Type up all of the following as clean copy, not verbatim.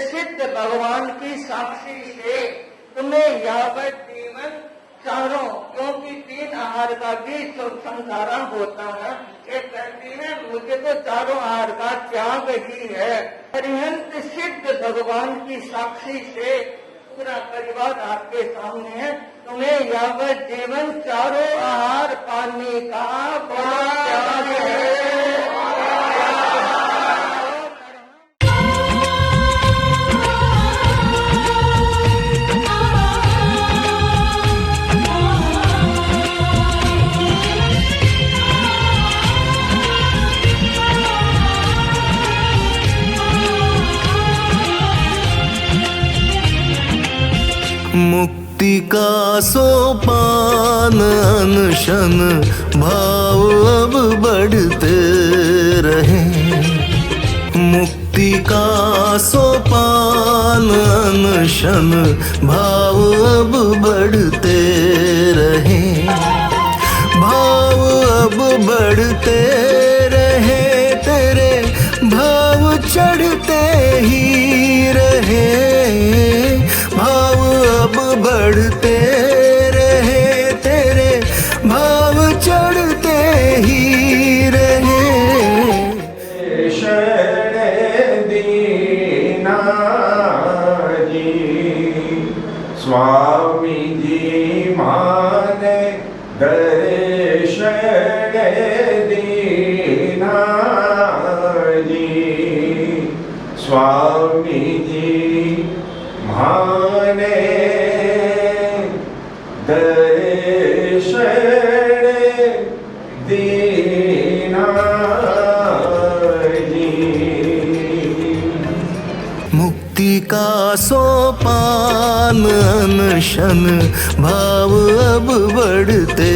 सिद्ध भगवान की साक्षी से तुम्हें यावत जीवन चारों, क्योंकि 3 आहार का भी संसारण होता है, ये कहती है मुझे तो चारों आहार का त्याग ही है। अरिहंत सिद्ध भगवान की साक्षी से पूरा परिवार आपके सामने है, तुम्हें यावत जीवन चारों आहार पाने का बड़ा त्याग है। मुक्ति का सोपान अनशन भाव अब बढ़ते रहे। मुक्ति का सोपान अनशन भाव अब बढ़ते रहे। भाव अब बढ़ते रहे, तेरे भाव चढ़ते ही रहे। भाव अब बढ़ते रहे, तेरे भाव चढ़ते ही रहे। शरण दीना जी स्वामी जी माने दर्शन दीना जी स्वामी जी माने दर्शन दीना जी। मुक्ति का सोपान अनशन भाव अब बढ़ते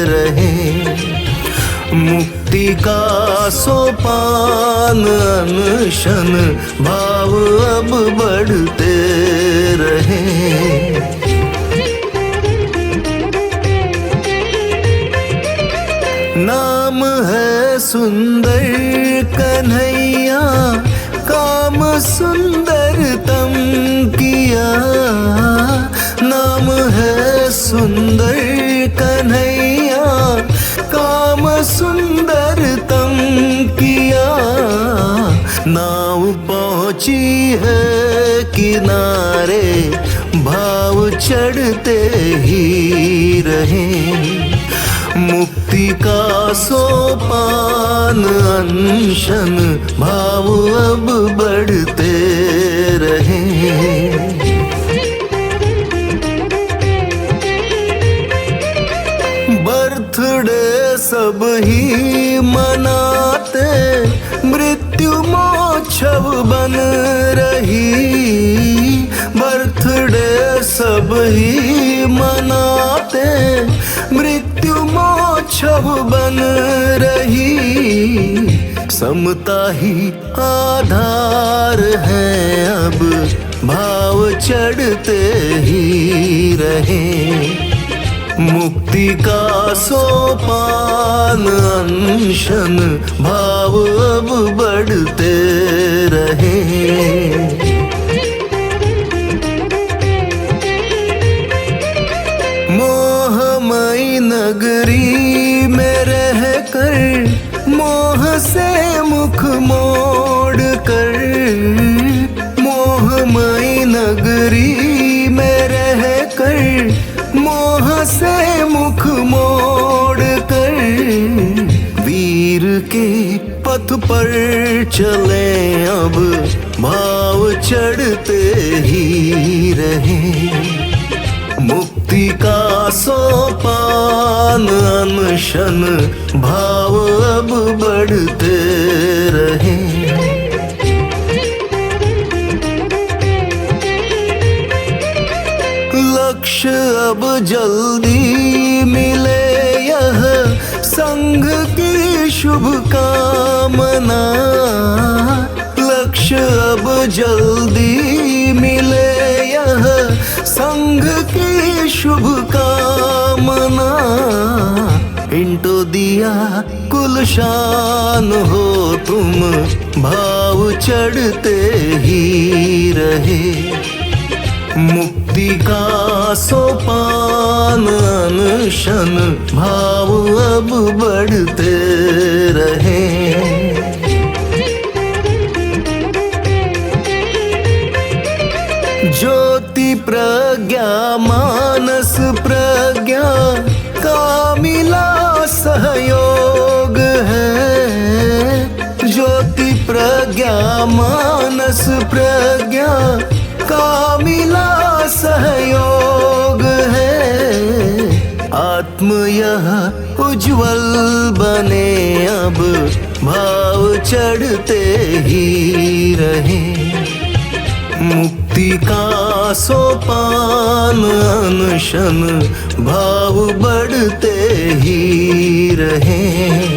रहे। मुक्ति का सोपान अनशन भाव अब बढ़ते रहे। नाम है सुंदर कन्हैया, काम सुंदरतम किया। नाम है सुंदर कन्हैया, काम सुंदरतम किया। नाव पहुंची है किनारे, भाव चढ़ते ही रहे। मुक्ति का सोपान अनशन भाव अब बढ़ते रहे। बर्थडे सब ही मनाते, मृत्यु मोक्षव बन रही। बर्थडे सब ही मनाते, मृत्यु मोक्षव बन रही। समता ही आधार है, अब भाव चढ़ते ही रहे। मुक्ति का सोपान अनशन भाव अब बढ़ते रहे। मोहमयी नगरी में रहकर, मोह से मुख मोड़ कर। मोहमयी नगरी में रहकर, मोह से मुख मोड़ कर। वीर के पथ पर चले, अब भाव चढ़ते ही रहे। मुक्ति का सोपान अनशन भाव अब बढ़ते रहे। लक्ष्य अब जल्दी मिले, यह संघ की शुभ कामना। लक्ष्य अब जल्दी मिले, यह संघ की शुभ कामना। इंटो दिया कुल शान हो तुम भाव चढ़ते ही रहे। मुक्ति का सोपान अनशन भाव अब बढ़ते रहे। ज्योति प्रज्ञा मानस प्रज्ञा का मिला सहयोग है। ज्योति प्रज्ञा मानस प्रज्ञा का मिला सहयोग है। आत्म यह उज्ज्वल बने अब भाव चढ़ते ही रहे। मुक्ति का सोपान अनशन भाव बढ़ते ही रहे।